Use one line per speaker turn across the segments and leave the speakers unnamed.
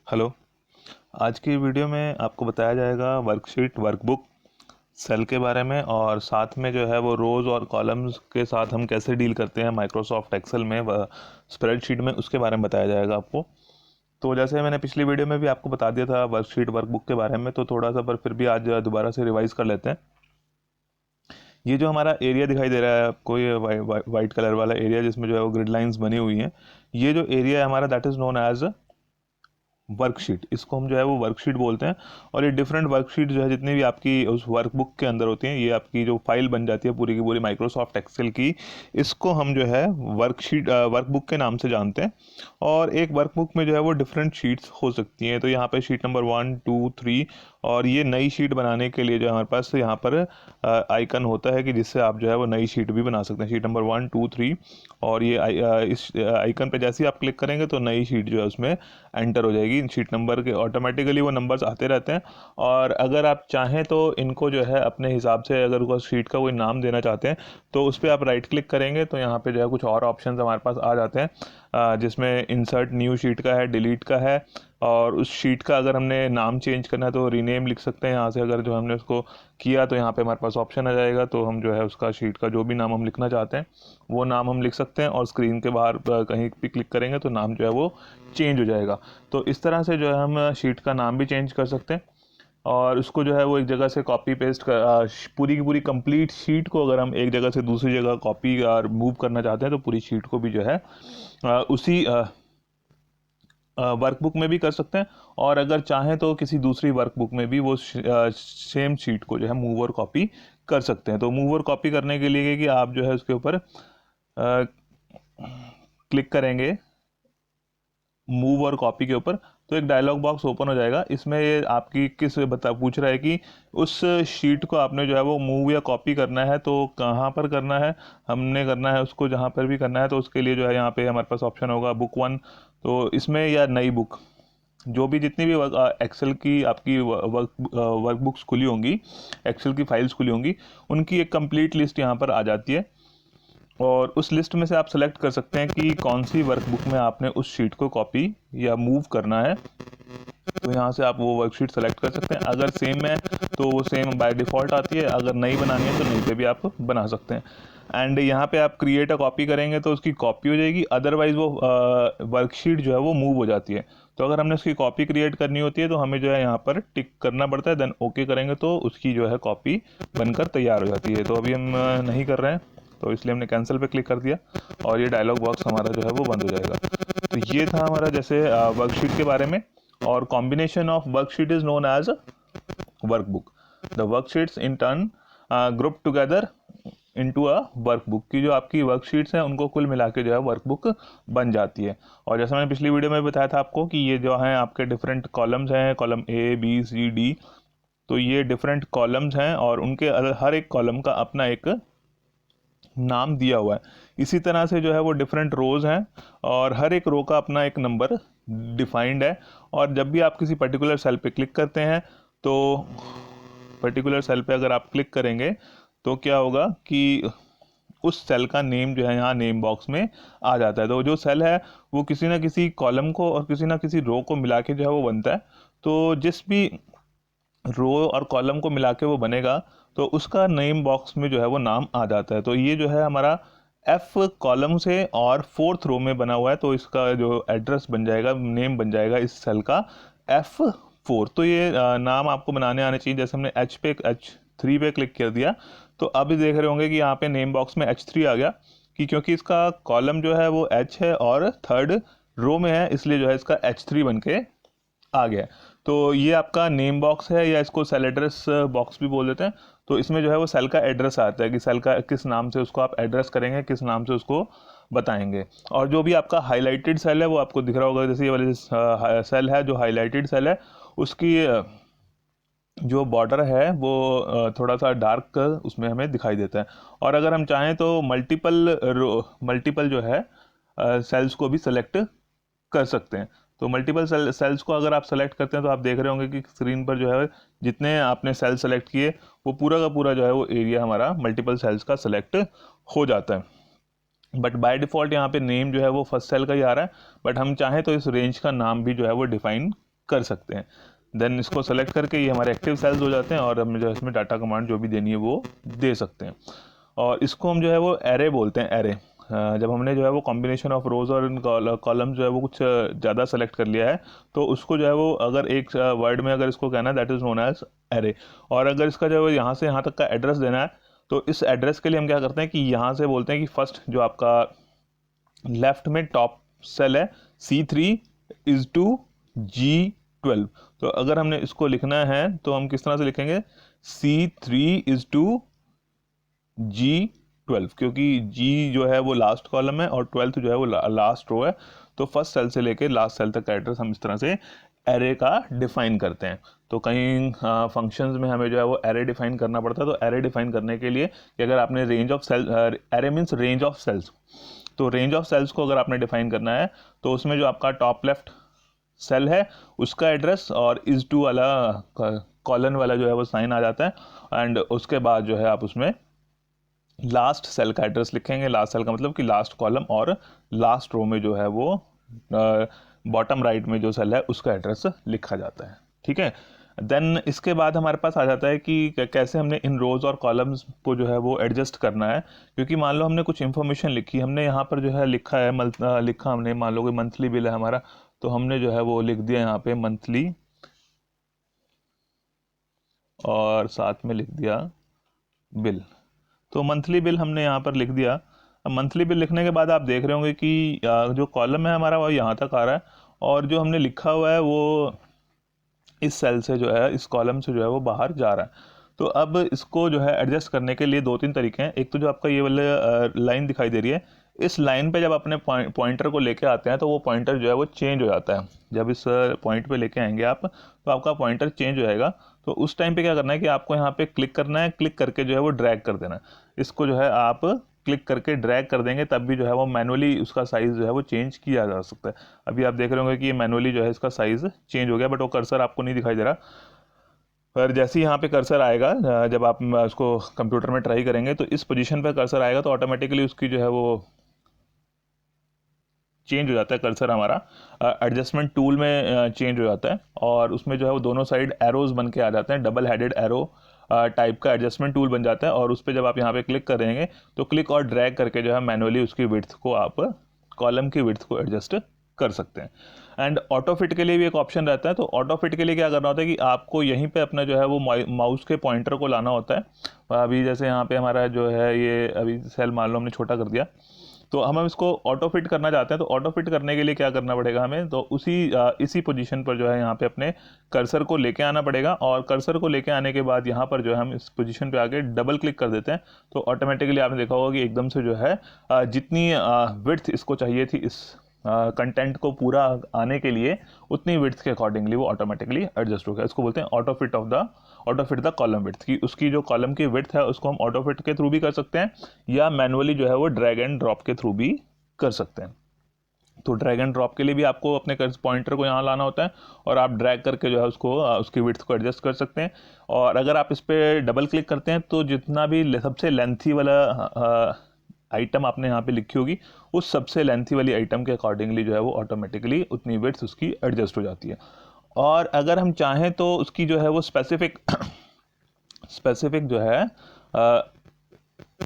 Hello. आज की video में आपको बताया जाएगा वर्कशीट वर्कबुक सेल के बारे में, और साथ में जो है वो रोज़ और कॉलम्स के साथ हम कैसे डील करते हैं माइक्रोसॉफ्ट एक्सेल में स्प्रेडशीट में, उसके बारे में बताया जाएगा आपको। तो जैसे मैंने पिछली वीडियो में भी आपको बता दिया था वर्कशीट वर्कबुक के बारे में, तो थोड़ा सा पर फिर भी आज दोबारा से रिवाइज कर लेते हैं। ये जो हमारा एरिया दिखाई दे रहा है आपको, ये वाइट कलर वाला एरिया जिसमें जो है वो ग्रिड लाइंस बनी हुई हैं, ये जो एरिया है हमारा that is known as worksheet. इसको हम जो है वो वर्कशीट बोलते हैं। और ये डिफरेंट वर्कशीट जो है जितनी भी आपकी उस वर्कबुक के अंदर होती हैं, ये आपकी जो फाइल बन जाती है पूरी की पूरी माइक्रोसॉफ्ट एक्सेल की, इसको हम जो है वर्कशीट वर्कबुक के नाम से जानते हैं। और एक वर्कबुक में जो है वो डिफरेंट शीट्स हो सकती हैं। तो यहाँ पे शीट नंबर 1, 2, 3, और ये नई शीट बनाने के लिए जो हमारे पास यहाँ पर आइकन होता है कि जिससे आप जो है वो नई शीट भी बना सकते हैं। शीट नंबर 1, 2, 3, और ये इस आइकन पे जैसे ही आप क्लिक करेंगे तो नई शीट जो है उसमें एंटर हो जाएगी। इन शीट नंबर के ऑटोमेटिकली वो नंबर्स आते रहते हैं। और अगर आप चाहें तो इनको जो है अपने हिसाब से, अगर उस शीट का कोई नाम देना चाहते हैं तो उस पर आप राइट क्लिक करेंगे तो यहाँ पे जो है कुछ और ऑप्शंस हमारे पास आ जाते हैं, जिसमें इंसर्ट न्यू शीट का है, डिलीट का है, और उस शीट का अगर हमने नाम चेंज करना है तो रीनेम लिख सकते हैं यहाँ से। अगर जो हमने उसको किया तो यहाँ पे हमारे पास ऑप्शन आ जाएगा, तो हम जो है उसका शीट का जो भी नाम हम लिखना चाहते हैं वो नाम हम लिख सकते हैं, और स्क्रीन के बाहर कहीं भी क्लिक करेंगे तो नाम जो है वो चेंज हो जाएगा। तो इस तरह से जो है हम शीट का नाम भी चेंज कर सकते हैं, और उसको जो है वो एक जगह से कॉपी पेस्ट कर, पूरी की पूरी कंप्लीट शीट को अगर हम एक जगह से दूसरी जगह कॉपी और मूव करना चाहते हैं तो पूरी शीट को भी जो है उसी वर्कबुक में भी कर सकते हैं। और अगर चाहें तो किसी दूसरी वर्कबुक में भी वो सेम शीट को जो है मूव और कॉपी कर सकते हैं। तो मूव और कॉपी करने के लिए कि आप जो है उसके ऊपर क्लिक करेंगे मूव और कॉपी के ऊपर, तो एक डायलॉग बॉक्स ओपन हो जाएगा। इसमें ये आपकी पूछ रहा है कि उस शीट को आपने जो है वो मूव या कॉपी करना है तो कहाँ पर करना है। हमने करना है उसको जहाँ पर भी करना है, तो उसके लिए जो है यहाँ पे हमारे पास ऑप्शन होगा बुक 1, तो इसमें, या नई बुक, जो भी जितनी भी एक्सेल की आपकी वर्कबुक्स खुली होंगी, एक्सेल की फाइल्स खुली होंगी, उनकी एक कंप्लीट लिस्ट यहाँ पर आ जाती है। और उस लिस्ट में से आप सेलेक्ट कर सकते हैं कि कौन सी वर्कबुक में आपने उस शीट को कॉपी या मूव करना है। तो यहाँ से आप वो वर्कशीट सेलेक्ट कर सकते हैं। अगर सेम है तो वो सेम बाय डिफ़ॉल्ट आती है, अगर नई बनानी है तो नई पे भी आप बना सकते हैं। एंड यहाँ पे आप क्रिएट अ कॉपी करेंगे तो उसकी कॉपी हो जाएगी, अदरवाइज वो वर्कशीट जो है वो मूव हो जाती है। तो अगर हमने उसकी कॉपी क्रिएट करनी होती है तो हमें जो है यहाँ पर टिक करना पड़ता है, देन ओके करेंगे तो उसकी जो है कॉपी बनकर तैयार हो जाती है। तो अभी हम नहीं कर रहे हैं, तो इसलिए हमने कैंसिल पे क्लिक कर दिया, और ये डायलॉग बॉक्स हमारा जो है वो बंद हो जाएगा। तो ये था हमारा जैसे वर्कशीट के बारे में। और combination of worksheet is known as workbook. The worksheets in turn group together into a workbook, की जो आपकी वर्कशीट्स हैं उनको कुल मिला के जो है वर्कबुक बन जाती है। और जैसा मैंने पिछली वीडियो में बताया था आपको कि ये जो है आपके डिफरेंट कॉलम्स हैं, column A, B, C, D, तो ये डिफरेंट कॉलम्स हैं और उनके हर एक कॉलम का अपना एक नाम दिया हुआ है। इसी तरह से जो है वो डिफरेंट रोज़ हैं और हर एक रो का अपना एक नंबर डिफाइंड है। और जब भी आप किसी पर्टिकुलर सेल पे क्लिक करते हैं तो पर्टिकुलर सेल पे अगर आप क्लिक करेंगे तो क्या होगा कि उस सेल का नेम जो है यहाँ नेम बॉक्स में आ जाता है। तो जो सेल है वो किसी ना किसी कॉलम को और किसी ना किसी रो को मिला के जो है वो बनता है। तो जिस भी रो और कॉलम को मिला के वो बनेगा तो उसका नेम बॉक्स में जो है वो नाम आ जाता है। तो ये जो है हमारा एफ कॉलम से और फोर्थ रो में बना हुआ है, तो इसका जो एड्रेस बन जाएगा, नेम बन जाएगा इस सेल का F4। तो ये नाम आपको बनाने आने चाहिए। जैसे हमने H3 पे क्लिक कर दिया तो अब देख रहे होंगे कि यहाँ पे नेम बॉक्स में H3 आ गया, कि क्योंकि इसका कॉलम जो है वो H है और थर्ड रो में है, इसलिए जो है इसका H3 बन के आ गया। तो ये आपका नेम बॉक्स है, या इसको सेल एड्रेस बॉक्स भी बोल देते हैं। तो इसमें जो है वो सेल का एड्रेस आता है कि सेल का किस नाम से उसको आप एड्रेस करेंगे, किस नाम से उसको बताएंगे। और जो भी आपका हाईलाइटेड सेल है वो आपको दिख रहा होगा, जैसे ये वाले सेल है जो हाईलाइटेड सेल है, उसकी जो बॉर्डर है वो थोड़ा सा डार्क उसमें हमें दिखाई देता है। और अगर हम चाहें तो मल्टीपल जो है सेल्स को भी सेलेक्ट कर सकते हैं। तो मल्टीपल सेल्स को अगर आप सेलेक्ट करते हैं तो आप देख रहे होंगे कि स्क्रीन पर जो है जितने आपने सेल सेलेक्ट किए वो पूरा का पूरा जो है वो एरिया हमारा मल्टीपल सेल्स का सेलेक्ट हो जाता है। बट बाय डिफ़ॉल्ट यहाँ पे नेम जो है वो फर्स्ट सेल का ही आ रहा है, बट हम चाहें तो इस रेंज का नाम भी जो है वो डिफाइन कर सकते हैं। देन इसको सेलेक्ट करके ये हमारे एक्टिव सेल्स हो जाते हैं और हम जो है इसमें डाटा कमांड जो भी देनी है वो दे सकते हैं। और इसको हम जो है वो एरे बोलते हैं, एरे। जब हमने जो है वो कॉम्बिनेशन ऑफ रोज और कॉलम जो है वो कुछ ज़्यादा सेलेक्ट कर लिया है, तो उसको जो है वो अगर एक वर्ड में अगर इसको कहना है, that is known as array. और अगर इसका जो है यहाँ से यहाँ तक का एड्रेस देना है, तो इस एड्रेस के लिए हम क्या करते हैं कि यहाँ से बोलते हैं कि फर्स्ट जो आपका लेफ्ट में टॉप सेल है C3 इज टू G12। तो अगर हमने इसको लिखना है तो हम किस तरह से लिखेंगे, C3 इज टू G12, क्योंकि G जो है वो लास्ट कॉलम है और 12th जो है वो लास्ट रो है। तो फर्स्ट सेल से लेके लास्ट सेल तक का एड्रेस हम इस तरह से एरे का डिफाइन करते हैं। तो कई फंक्शंस में हमें जो है वो एरे डिफाइन करना पड़ता है। तो एरे डिफाइन करने के लिए कि अगर आपने range of cell, array means range of cells, तो रेंज ऑफ सेल्स को अगर आपने डिफाइन करना है तो उसमें जो आपका टॉप लेफ्ट सेल है उसका एड्रेस और इज टू वाला कॉलन वाला जो है वो साइन आ जाता है। एंड उसके बाद जो है आप उसमें लास्ट सेल का एड्रेस लिखेंगे। लास्ट सेल का मतलब कि लास्ट कॉलम और लास्ट रो में जो है वो बॉटम राइट में जो सेल है उसका एड्रेस लिखा जाता है। ठीक है। देन इसके बाद हमारे पास आ जाता है कि कैसे हमने इन रोज और कॉलम्स को जो है वो एडजस्ट करना है। क्योंकि मान लो हमने कुछ इन्फॉर्मेशन लिखी, हमने यहाँ पर जो है लिखा है लिखा हमने मान लो कोई मंथली बिल है हमारा, तो हमने जो है वो लिख दिया यहाँ पे मंथली और साथ में लिख दिया बिल। तो मंथली बिल हमने यहाँ पर लिख दिया। अब मंथली बिल लिखने के बाद आप देख रहे होंगे कि जो कॉलम है हमारा वो यहाँ तक आ रहा है और जो हमने लिखा हुआ है वो इस सेल से जो है, इस कॉलम से जो है वो बाहर जा रहा है। तो अब इसको जो है एडजस्ट करने के लिए दो तीन तरीके हैं। एक तो जो आपका ये वाले लाइन दिखाई दे रही है, इस लाइन पे जब अपने पॉइंटर को लेके आते हैं तो वो पॉइंटर जो है वो चेंज हो जाता है। जब इस पॉइंट पे लेके आएंगे आप तो आपका पॉइंटर चेंज हो जाएगा। तो उस टाइम पे क्या करना है कि आपको यहाँ पे क्लिक करना है, क्लिक करके जो है वो ड्रैग कर देना है। इसको जो है आप क्लिक करके ड्रैग कर देंगे तब भी जो है वो मैनुअली उसका साइज़ जो है वो चेंज किया जा सकता है। अभी आप देख रहे होंगे कि ये मैनुअली जो है इसका साइज़ चेंज हो गया, बट वो कर्सर आपको नहीं दिखाई दे रहा। पर जैसे ही यहाँ पे कर्सर आएगा, जब आप उसको कंप्यूटर में ट्राई करेंगे तो इस पोजीशन पे कर्सर आएगा तो ऑटोमेटिकली उसकी जो है वो चेंज हो जाता है कर्सर हमारा। एडजस्टमेंट टूल में चेंज हो जाता है और उसमें जो है वो दोनों साइड एरोज बन के आ जाते हैं, डबल हेडेड एरो टाइप का एडजस्टमेंट टूल बन जाता है। और उस पर जब आप यहाँ पे क्लिक करेंगे तो क्लिक और ड्रैग करके जो है मैनुअली उसकी विड्थ को आप कॉलम की विड्थ को एडजस्ट कर सकते हैं। एंड ऑटो फिट के लिए भी एक ऑप्शन रहता है। तो ऑटो फिट के लिए क्या करना होता है कि आपको यहीं पे अपना जो है वो माउस के पॉइंटर को लाना होता है। अभी जैसे यहाँ पे हमारा जो है ये अभी सेल मान लो हमने छोटा कर दिया, तो हम इसको ऑटो फिट करना चाहते हैं। तो ऑटो फिट करने के लिए क्या करना पड़ेगा हमें, तो इसी पोजीशन पर जो है यहाँ पे अपने कर्सर को लेके आना पड़ेगा। और कर्सर को लेके आने के बाद यहाँ पर जो है हम इस पोजीशन पे आके डबल क्लिक कर देते हैं तो ऑटोमेटिकली आपने देखा होगा कि एकदम से जो है जितनी विड्थ इसको चाहिए थी इस कंटेंट को पूरा आने के लिए, उतनी विड्थ के अकॉर्डिंगली वो ऑटोमेटिकली एडजस्ट हो गया। इसको बोलते हैं auto fit the column width. की उसकी जो कॉलम की विड्थ है उसको हम ऑटो फिट के थ्रू भी कर सकते हैं या मैनुअली जो है वो ड्रैग एंड ड्रॉप के थ्रू भी कर सकते हैं। तो ड्रैग एंड ड्रॉप के लिए भी आपको अपने पॉइंटर को यहाँ लाना होता है और आप ड्रैग करके जो है उसको उसकी विड्थ को एडजस्ट कर सकते हैं। और अगर आप इस पर डबल क्लिक करते हैं तो जितना भी सबसे लेंथी वाला आइटम आपने यहाँ पे लिखी होगी, उस सबसे लेंथी वाली आइटम के अकॉर्डिंगली जो है वो ऑटोमेटिकली उतनी विड्थ उसकी एडजस्ट हो जाती है। और अगर हम चाहें तो उसकी जो है वो स्पेसिफिक जो है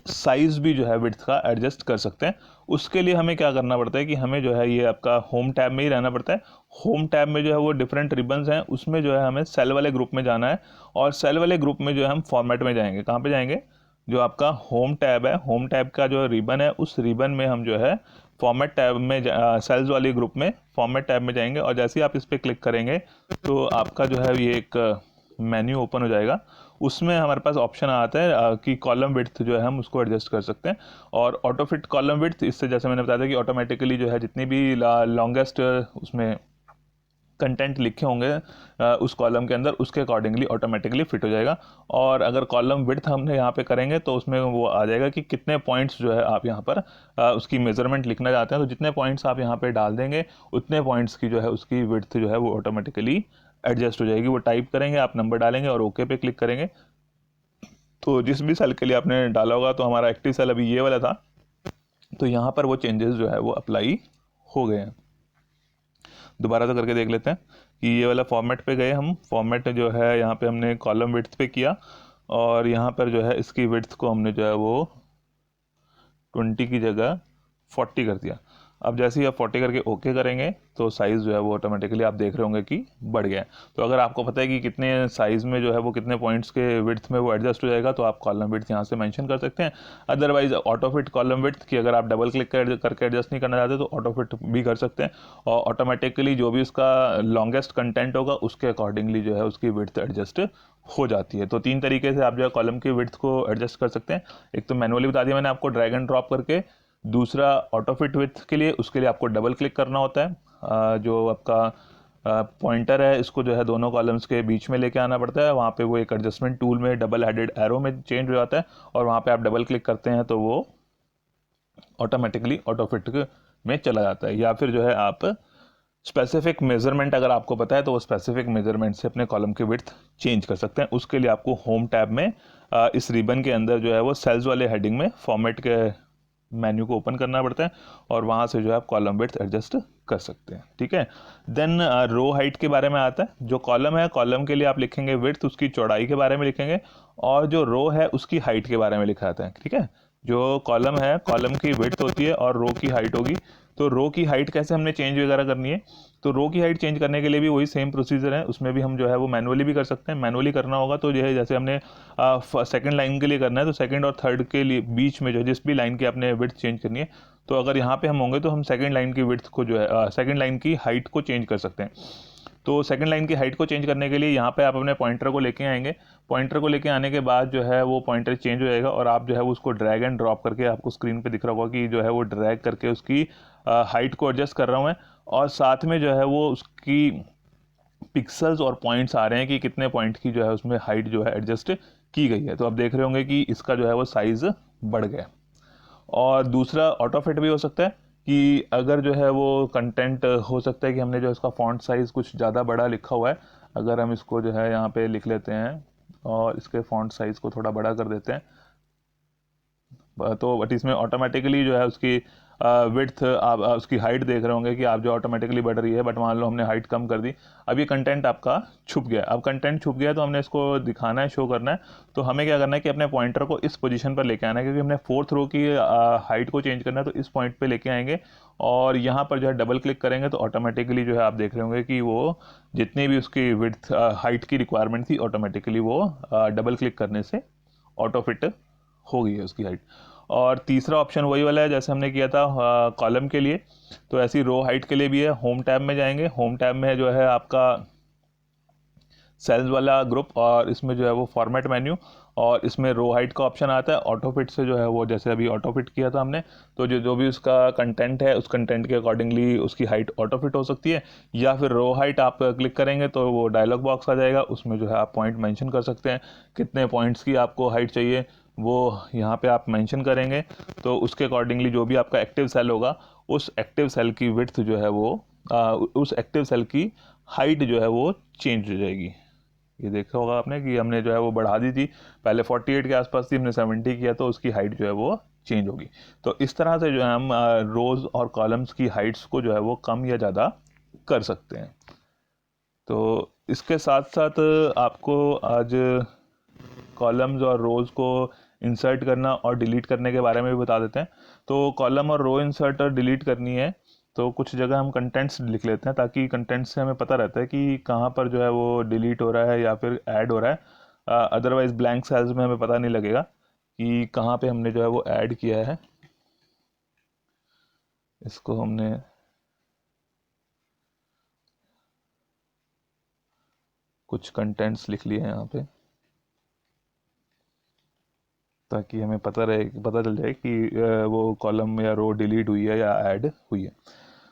साइज भी जो है विड्थ का एडजस्ट कर सकते हैं। उसके लिए हमें क्या करना पड़ता है कि हमें जो है ये आपका होम टैब में ही रहना पड़ता है। होम टैब में जो है वो डिफरेंट रिबन्स हैं, उसमें जो है हमें सेल वाले ग्रुप में जाना है और सेल वाले ग्रुप में जो है हम फॉर्मेट में जाएंगे। कहाँ पे जाएंगे, जो आपका होम टैब है, होम टैब का जो रिबन है उस रिबन में हम जो है फॉर्मेट टैब में सेल्स वाली ग्रुप में फॉर्मेट टैब में जाएंगे। और जैसे ही आप इस पर क्लिक करेंगे तो आपका जो है ये एक मेन्यू ओपन हो जाएगा। उसमें हमारे पास ऑप्शन आता है कि कॉलम विड्थ जो है हम उसको एडजस्ट कर सकते हैं। और ऑटो फिट कॉलम विड्थ, इससे जैसे मैंने बताया था कि ऑटोमेटिकली जो है जितनी भी लॉन्गेस्ट उसमें कंटेंट लिखे होंगे उस कॉलम के अंदर, उसके अकॉर्डिंगली ऑटोमेटिकली फिट हो जाएगा। और अगर कॉलम विड्थ हमने यहाँ पे करेंगे तो उसमें वो आ जाएगा कि कितने पॉइंट्स जो है आप यहाँ पर उसकी मेजरमेंट लिखना चाहते हैं। तो जितने पॉइंट्स आप यहाँ पे डाल देंगे उतने पॉइंट्स की जो है उसकी विड्थ जो है वो ऑटोमेटिकली एडजस्ट हो जाएगी। वो टाइप करेंगे, आप नंबर डालेंगे और ओके पे क्लिक करेंगे। तो जिस भी सेल के लिए आपने डाला होगा, तो हमारा एक्टिव सेल अभी ये वाला था, तो यहाँ पर वो चेंजेस जो है वो अप्लाई हो गए हैं। दोबारा से करके देख लेते हैं कि ये वाला फॉर्मेट पे गए हम, फॉर्मेट जो है यहाँ पे हमने कॉलम विड्थ पे किया और यहाँ पर जो है इसकी विड्थ को हमने जो है वो 20 की जगह 40 कर दिया। अब जैसे ही आप 40 करके ओके करेंगे तो साइज़ जो है वो ऑटोमेटिकली आप देख रहे होंगे कि बढ़ गया है। तो अगर आपको पता है कि कितने साइज़ में जो है वो कितने पॉइंट्स के विड्थ में वो एडजस्ट हो जाएगा तो आप कॉलम विड्थ यहाँ से मेंशन कर सकते हैं। Otherwise auto fit column width की अगर आप डबल क्लिक करके एडजस्ट नहीं करना चाहते तो ऑटो फिट भी कर सकते हैं और ऑटोमेटिकली जो भी उसका लॉन्गेस्ट कंटेंट होगा उसके अकॉर्डिंगली जो है उसकी विड्थ एडजस्ट हो जाती है। तो 3 तरीके से आप जो है कॉलम की विड्थ को एडजस्ट कर सकते हैं। एक तो मैनुअली बता दिया मैंने आपको ड्रैग एंड ड्रॉप करके, दूसरा ऑटो फिट विथ के लिए उसके लिए आपको डबल क्लिक करना होता है। जो आपका पॉइंटर है इसको जो है दोनों कॉलम्स के बीच में लेके आना पड़ता है, वहाँ पे वो एक एडजस्टमेंट टूल में डबल हेडेड एरो में चेंज हो जाता है और वहाँ पे आप डबल क्लिक करते हैं तो वो ऑटोमेटिकली ऑटो फिट में चला जाता है। या फिर जो है आप स्पेसिफिक मेजरमेंट अगर आपको पता है तो वो स्पेसिफिक मेजरमेंट से अपने कॉलम की विड्थ चेंज कर सकते हैं। उसके लिए आपको होम टैब में इस रिबन के अंदर जो है वो सेल्स वाले हेडिंग में फॉर्मेट के मेन्यू को ओपन करना पड़ता है और वहाँ से जो है आप कॉलम विड्थ एडजस्ट कर सकते हैं। ठीक है, देन रो हाइट के बारे में आता है। जो कॉलम है, कॉलम के लिए आप लिखेंगे विड्थ, उसकी चौड़ाई के बारे में लिखेंगे, और जो रो है उसकी हाइट के बारे में लिखा आता है। ठीक है, जो कॉलम है, कॉलम की विड्थ होती है और रो की हाइट होगी। तो रो की हाइट कैसे हमने चेंज वगैरह करनी है, तो रो की हाइट चेंज करने के लिए भी वही सेम प्रोसीजर है, उसमें भी हम जो है वो मैनुअली भी कर सकते हैं। मैनुअली करना होगा तो जो है जैसे हमने सेकंड लाइन के लिए करना है तो सेकंड और थर्ड के लिए बीच में जो जिस भी लाइन की आपने विड्थ चेंज करनी है, तो अगर यहाँ पे हम होंगे तो हम सेकंड लाइन की विड्थ को जो है सेकंड लाइन की हाइट को चेंज कर सकते हैं। तो सेकंड लाइन की हाइट को चेंज करने के लिए यहाँ पे आप अपने पॉइंटर को लेके आएंगे। पॉइंटर को लेके आने के बाद जो है वो पॉइंटर चेंज हो जाएगा और आप जो है उसको ड्रैग एंड ड्रॉप करके, आपको स्क्रीन पे दिख रहा होगा कि जो है वो ड्रैग करके उसकी हाइट को एडजस्ट कर रहा हूँ मैं, और साथ में जो है वो उसकी पिक्सल्स और पॉइंट्स आ रहे हैं कि कितने पॉइंट की जो है उसमें हाइट जो है एडजस्ट की गई है। तो आप देख रहे होंगे कि इसका जो है वो साइज़ बढ़ गया। और दूसरा ऑटो फिट भी हो सकता है कि अगर जो है वो कंटेंट हो सकता है कि हमने जो इसका फॉन्ट साइज़ कुछ ज़्यादा बड़ा लिखा हुआ है, अगर हम इसको जो है यहाँ पे लिख लेते हैं और इसके फॉन्ट साइज़ को थोड़ा बड़ा कर देते हैं, तो बट इसमें ऑटोमेटिकली जो है उसकी विड्थ आप उसकी हाइट देख रहे होंगे कि आप जो ऑटोमेटिकली बढ़ रही है, बट मान लो हमने हाइट कम कर दी, अब ये कंटेंट आपका छुप गया। अब कंटेंट छुप गया तो हमने इसको दिखाना है, शो करना है, तो हमें क्या करना है कि अपने पॉइंटर को इस पोजीशन पर लेके आना है, क्योंकि हमने फोर्थ रो की हाइट को चेंज करना है, तो इस पॉइंट पे लेके आएंगे और यहाँ पर जो है डबल क्लिक करेंगे तो ऑटोमेटिकली जो है आप देख रहे होंगे कि वो जितनी भी उसकी विड्थ हाइट की रिक्वायरमेंट थी ऑटोमेटिकली वो डबल क्लिक करने से ऑटो फिट हो गई है उसकी हाइट। और तीसरा ऑप्शन वही वाला है जैसे हमने किया था कॉलम के लिए, तो ऐसी रो हाइट के लिए भी है। होम टैब में जाएंगे, होम टैब में जो है आपका सेल्स वाला ग्रुप और इसमें जो है वो फॉर्मेट मेन्यू और इसमें रो हाइट का ऑप्शन आता है। ऑटो फिट से जो है वो जैसे अभी ऑटो फिट किया था हमने, तो जो भी उसका कंटेंट है उस कंटेंट के अकॉर्डिंगली उसकी हाइट ऑटो फिट हो सकती है। या फिर रो हाइट आप क्लिक करेंगे तो वो डायलॉग बॉक्स आ जाएगा, उसमें जो है आप पॉइंट मेंशन कर सकते हैं, कितने पॉइंट्स की आपको हाइट चाहिए वो यहाँ पे आप मेंशन करेंगे, तो उसके अकॉर्डिंगली जो भी आपका एक्टिव सेल होगा उस एक्टिव सेल की विड्थ जो है वो उस एक्टिव सेल की हाइट जो है वो चेंज हो जाएगी। ये देखा होगा आपने कि हमने जो है वो बढ़ा दी थी, पहले 48 के आसपास थी, हमने 70 किया तो उसकी हाइट जो है वो चेंज होगी। तो इस तरह से जो है हम रोज़ और कॉलम्स की हाइट्स को जो है वो कम या ज़्यादा कर सकते हैं। तो इसके साथ साथ आपको आज कॉलम्स और रोज़ को इंसर्ट करना और डिलीट करने के बारे में भी बता देते हैं। तो कॉलम और रो इंसर्ट और डिलीट करनी है तो कुछ जगह हम कंटेंट्स लिख लेते हैं, ताकि कंटेंट्स से हमें पता रहता है कि कहाँ पर जो है वो डिलीट हो रहा है या फिर ऐड हो रहा है। अदरवाइज ब्लैंक सेल्स में हमें पता नहीं लगेगा कि कहाँ पे हमने जो है वो ऐड किया है। इसको हमने कुछ कंटेंट्स लिख लिए हैं यहाँ पे, ताकि हमें पता चल जाए कि वो कॉलम या रो डिलीट हुई है या ऐड हुई है।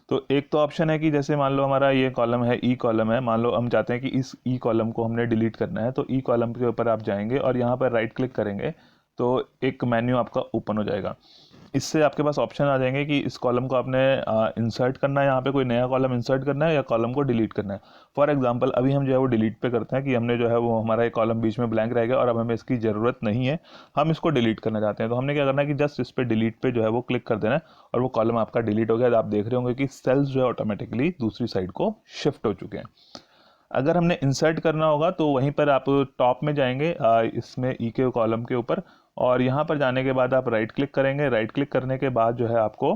तो एक तो ऑप्शन है कि जैसे मान लो हमारा ये कॉलम है, ई कॉलम है, मान लो हम चाहते हैं कि इस ई कॉलम को हमने डिलीट करना है, तो ई कॉलम के ऊपर आप जाएंगे और यहाँ पर राइट क्लिक करेंगे तो एक मेन्यू आपका ओपन हो जाएगा। इससे आपके पास ऑप्शन आ जाएंगे कि इस कॉलम को आपने इंसर्ट करना है, यहाँ पे कोई नया कॉलम इंसर्ट करना है या कॉलम को डिलीट करना है। फॉर एग्जांपल अभी हम जो है वो डिलीट पे करते हैं कि हमने जो है वो हमारा एक कॉलम बीच में ब्लैंक रह गया और अब हमें इसकी ज़रूरत नहीं है, हम इसको डिलीट करना चाहते हैं। तो हमने क्या करना है कि जस्ट इस पर डिलीट पे जो है वो क्लिक कर देना है और वो कॉलम आपका डिलीट हो गया। आप देख रहे होंगे कि सेल्स जो है ऑटोमेटिकली दूसरी साइड को शिफ्ट हो चुके हैं। अगर हमने इंसर्ट करना होगा तो वहीं पर आप टॉप में जाएंगे, इसमें ई के कॉलम के ऊपर, और यहाँ पर जाने के बाद आप राइट क्लिक करेंगे। राइट क्लिक करने के बाद जो है आपको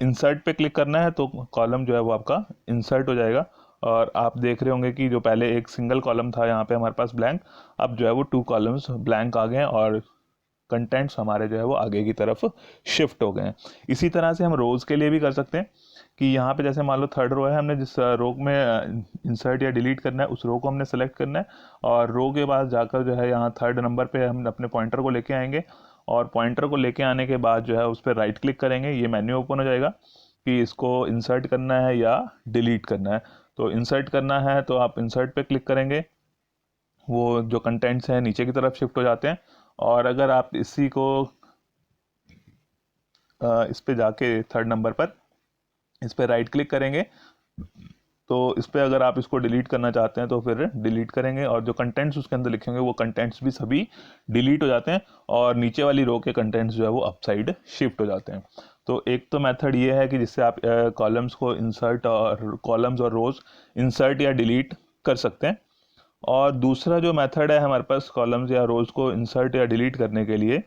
इंसर्ट पे क्लिक करना है, तो कॉलम जो है वो आपका इंसर्ट हो जाएगा। और आप देख रहे होंगे कि जो पहले एक सिंगल कॉलम था यहाँ पे हमारे पास ब्लैंक, अब जो है वो 2 कॉलम्स ब्लैंक आ गए हैं और कंटेंट्स हमारे जो है वो आगे की तरफ शिफ्ट हो गए हैं। इसी तरह से हम रोज़ के लिए भी कर सकते हैं कि यहाँ पे जैसे मान लो 3rd रो है, हमने जिस रो में इंसर्ट या डिलीट करना है उस रो को हमने सेलेक्ट करना है, और रो के बाद जाकर जो है यहाँ 3rd नंबर पे हम अपने पॉइंटर को लेके आएंगे, और पॉइंटर को लेके आने के बाद जो है उस पर राइट क्लिक करेंगे। ये मेन्यू ओपन हो जाएगा कि इसको इंसर्ट करना है या डिलीट करना है। तो इंसर्ट करना है तो आप इंसर्ट पे क्लिक करेंगे, वो जो कंटेंट्स हैं नीचे की तरफ शिफ्ट हो जाते हैं। और अगर आप इसी को इस पे जाके 3rd नंबर पर इस पर राइट क्लिक करेंगे, तो इस पर अगर आप इसको डिलीट करना चाहते हैं तो फिर डिलीट करेंगे, और जो कंटेंट्स उसके अंदर लिखेंगे वो कंटेंट्स भी सभी डिलीट हो जाते हैं और नीचे वाली रो के कंटेंट्स जो है वो अपसाइड शिफ्ट हो जाते हैं। तो एक तो मेथड ये है कि जिससे आप कॉलम्स को इंसर्ट और कॉलम्स और रोज इंसर्ट या डिलीट कर सकते हैं। और दूसरा जो मेथड है हमारे पास कॉलम्स या रोज को इंसर्ट या डिलीट करने के लिए,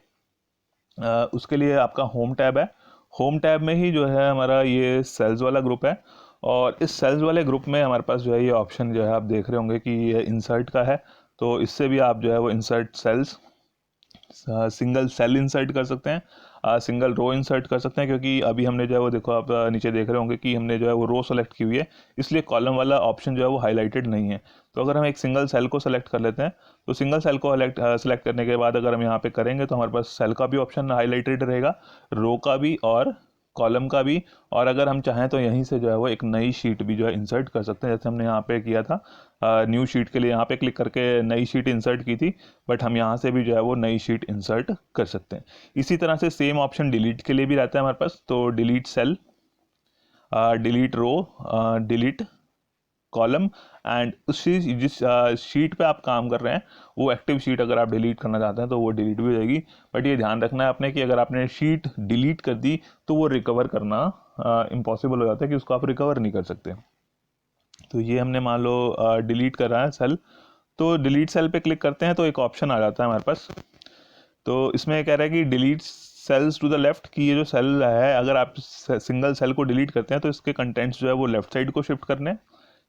उसके लिए आपका होम टैब है। होम टैब में ही जो है हमारा ये सेल्स वाला ग्रुप है, और इस सेल्स वाले ग्रुप में हमारे पास जो है ये ऑप्शन जो है आप देख रहे होंगे कि ये इंसर्ट का है। तो इससे भी आप जो है वो insert cells, single cell insert कर सकते हैं, सिंगल रो इंसर्ट कर सकते हैं, क्योंकि अभी हमने जो है वो देखो आप नीचे देख रहे होंगे कि हमने जो है वो रो सेलेक्ट की हुई है, इसलिए कॉलम वाला ऑप्शन जो है वो हाईलाइटेड नहीं है। तो अगर हम एक सिंगल सेल को सेलेक्ट कर लेते हैं, तो सिंगल सेल को सेलेक्ट करने के बाद अगर हम यहाँ पे करेंगे तो हमारे पास सेल का भी ऑप्शन हाईलाइटेड रहेगा, रो का भी और कॉलम का भी। और अगर हम चाहें तो यहीं से जो है वो एक नई शीट भी जो है इंसर्ट कर सकते हैं, जैसे हमने यहाँ पे किया था न्यू शीट के लिए यहाँ पे क्लिक करके नई शीट इंसर्ट की थी, बट हम यहाँ से भी जो है वो नई शीट इंसर्ट कर सकते हैं। इसी तरह से सेम ऑप्शन डिलीट के लिए भी रहता है हमारे पास, तो delete cell, delete row, delete column, and उसी जिस शीट पे आप काम कर रहे हैं वो एक्टिव शीट अगर आप डिलीट करना चाहते हैं तो वो डिलीट भी हो जाएगी। बट ये ध्यान रखना है आपने कि अगर आपने शीट डिलीट कर दी तो वो रिकवर करना इम्पॉसिबल हो जाता है, कि उसको आप रिकवर नहीं कर सकते। तो ये हमने मान लो डिलीट कर रहा है सेल, तो डिलीट सेल पे क्लिक करते हैं तो एक ऑप्शन आ जाता है हमारे पास। तो इसमें कह रहा है कि delete cells to the left, कि ये जो सेल है अगर आप सिंगल सेल को डिलीट करते हैं तो इसके कंटेंट्स जो है वो लेफ्ट साइड को शिफ्ट करने हैं,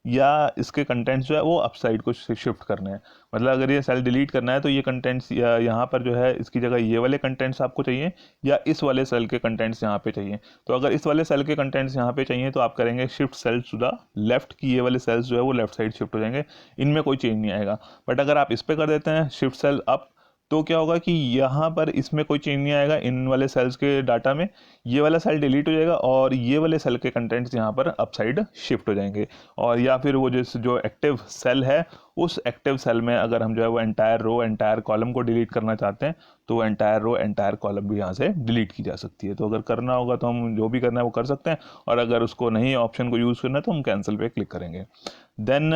या इसके कंटेंट्स जो है वो अप साइड को शिफ्ट करने हैं। मतलब अगर ये सेल डिलीट करना है तो ये कंटेंट्स यहाँ पर जो है इसकी जगह ये वाले कंटेंट्स आपको चाहिए, या इस वाले सेल के कंटेंट्स यहाँ पे चाहिए। तो अगर इस वाले सेल के कंटेंट्स यहाँ पे चाहिए तो आप करेंगे shift cells to the left, की ये वाले सेल्स जो है वो लेफ्ट साइड शिफ्ट हो जाएंगे, इनमें कोई चेंज नहीं आएगा। बट अगर आप इस पर कर देते हैं शिफ्ट सेल अप, तो क्या होगा कि यहाँ पर इसमें कोई चेंज नहीं आएगा इन वाले सेल्स के डाटा में, ये वाला सेल डिलीट हो जाएगा और ये वाले सेल के कंटेंट्स यहाँ पर अपसाइड शिफ्ट हो जाएंगे। और या फिर वो जो एक्टिव सेल है उस एक्टिव सेल में अगर हम जो है वो एंटायर रो एंटायर कॉलम को डिलीट करना चाहते हैं तो एंटायर रो एंटायर कॉलम भी यहाँ से डिलीट की जा सकती है। तो अगर करना होगा तो हम जो भी करना है वो कर सकते हैं, और अगर उसको नहीं ऑप्शन को यूज़ करना है तो हम कैंसिल पे क्लिक करेंगे। देन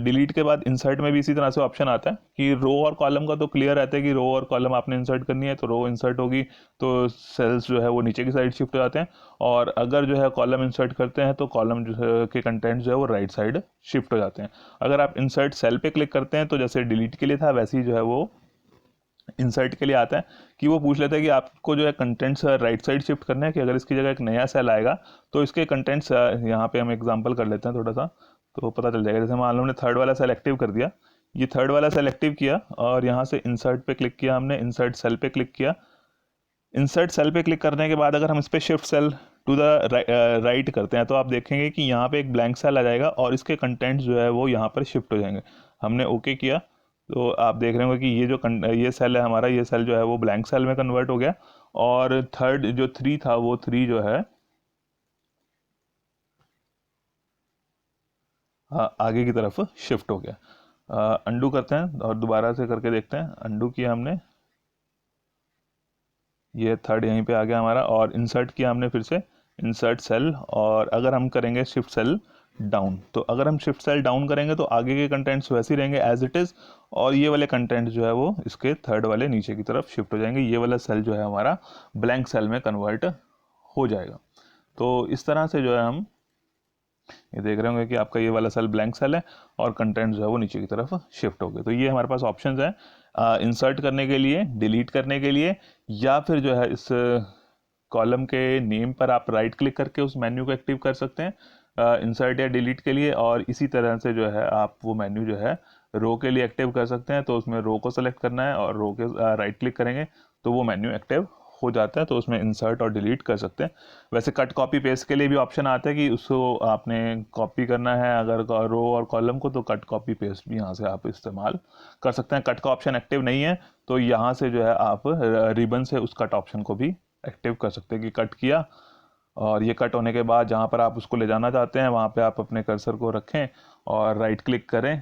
डिलीट के बाद इंसर्ट में भी इसी तरह से ऑप्शन आता है कि रो और कॉलम का तो क्लियर रहता है कि रो और कॉलम आपने इंसर्ट करनी है, तो रो इंसर्ट होगी तो सेल्स जो है वो नीचे की साइड शिफ्ट हो जाते हैं, और अगर जो है कॉलम इंसर्ट करते हैं तो कॉलम जो है के कंटेंट जो है वो राइट साइड शिफ्ट हो जाते हैं। अगर आप इंसर्ट सेल पे क्लिक करते हैं तो जैसे डिलीट के लिए था वैसे ही जो है वो इंसर्ट के लिए आता है, कि वो पूछ लेता है कि आपको जो है कंटेंट्स राइट साइड शिफ्ट करना है, कि अगर इसकी जगह एक नया सेल आएगा तो इसके कंटेंट्स, यहाँ पे हम एग्जांपल कर लेते हैं थोड़ा सा तो पता चल जाएगा। जैसे मान लो हमने 3rd वाला सेल एक्टिव कर दिया, ये 3rd वाला सेल एक्टिव किया और यहाँ से इंसर्ट पे क्लिक किया, हमने इंसर्ट सेल पे क्लिक किया। इंसर्ट सेल पे क्लिक करने के बाद अगर हम इस पर shift cell to the right करते हैं तो आप देखेंगे कि यहाँ पे एक ब्लैंक सेल आ जाएगा और इसके कंटेंट्स जो है वो यहाँ पर शिफ्ट हो जाएंगे। हमने ओके किया तो आप देख रहे होंगे कि ये सेल है हमारा, ये सेल जो है वो ब्लैंक सेल में कन्वर्ट हो गया, और 3rd जो 3 था वो 3 जो है आगे की तरफ शिफ्ट हो गया। अंडू करते हैं और दोबारा से करके देखते हैं। अंडू किया हमने, ये थर्ड यहीं पे आ गया हमारा, और इंसर्ट किया हमने फिर से, इंसर्ट सेल, और अगर हम करेंगे शिफ्ट सेल डाउन, तो अगर हम शिफ्ट सेल डाउन करेंगे तो आगे के कंटेंट्स वैसे ही रहेंगे एज इट इज़, और ये वाले कंटेंट जो है वो इसके थर्ड वाले नीचे की तरफ शिफ्ट हो जाएंगे, ये वाला सेल जो है हमारा ब्लैंक सेल में कन्वर्ट हो जाएगा। तो इस तरह से जो है हम ये देख रहे होंगे कि आपका ये वाला सेल ब्लैंक सेल है और कंटेंट जो है वो नीचे की तरफ शिफ्ट हो गए। तो ये हमारे पास ऑप्शंस हैं इंसर्ट करने के लिए, डिलीट करने के लिए, या फिर जो है इस कॉलम के नेम पर आप राइट क्लिक करके उस मेन्यू को एक्टिव कर सकते हैं इंसर्ट या डिलीट के लिए, और इसी तरह से जो है आप वो मेन्यू जो है रो के लिए एक्टिव कर सकते हैं। तो उसमें रो को सेलेक्ट करना है और रो के राइट क्लिक करेंगे तो वो मेन्यू एक्टिव हो जाता है, तो उसमें इंसर्ट और डिलीट कर सकते हैं। वैसे कट कॉपी पेस्ट के लिए भी ऑप्शन आता है कि उसको आपने कॉपी करना है अगर रो और कॉलम को, तो कट कॉपी पेस्ट भी यहाँ से आप इस्तेमाल कर सकते हैं। कट का ऑप्शन एक्टिव नहीं है तो यहाँ से जो है आप रिबन से उस कट ऑप्शन को भी एक्टिव कर सकते हैं कि कट किया, और ये कट होने के बाद जहाँ पर आप उसको ले जाना चाहते हैं वहाँ पे आप अपने कर्सर को रखें और राइट क्लिक करें,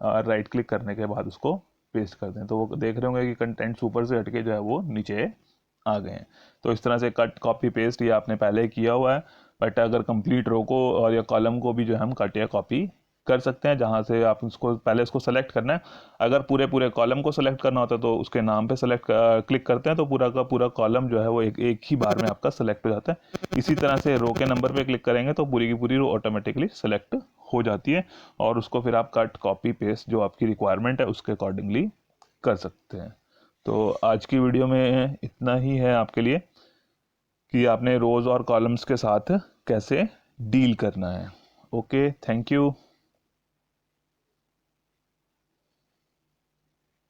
और राइट क्लिक करने के बाद उसको पेस्ट कर दें, तो वो देख रहे होंगे कि कंटेंट्स ऊपर से हटके जो है वो नीचे आ गए हैं। तो इस तरह से कट कॉपी पेस्ट ये आपने पहले किया हुआ है, बट अगर कंप्लीट रो को और या कॉलम को भी जो है हम कट या कॉपी कर सकते हैं, जहाँ से आप उसको पहले इसको सेलेक्ट करना है। अगर पूरे पूरे कॉलम को सेलेक्ट करना होता है तो उसके नाम पे सेलेक्ट क्लिक करते हैं तो पूरा का पूरा कॉलम जो है वो एक ही बार में आपका सेलेक्ट हो जाता है। इसी तरह से रो के नंबर पे क्लिक करेंगे तो पूरी की पूरी रो ऑटोमेटिकली सेलेक्ट हो जाती है, और उसको फिर आप कट कॉपी पेस्ट जो आपकी रिक्वायरमेंट है उसके अकॉर्डिंगली कर सकते हैं। तो आज की वीडियो में इतना ही है आपके लिए कि आपने रोज़ और कॉलम्स के साथ कैसे डील करना है। Okay, thank you.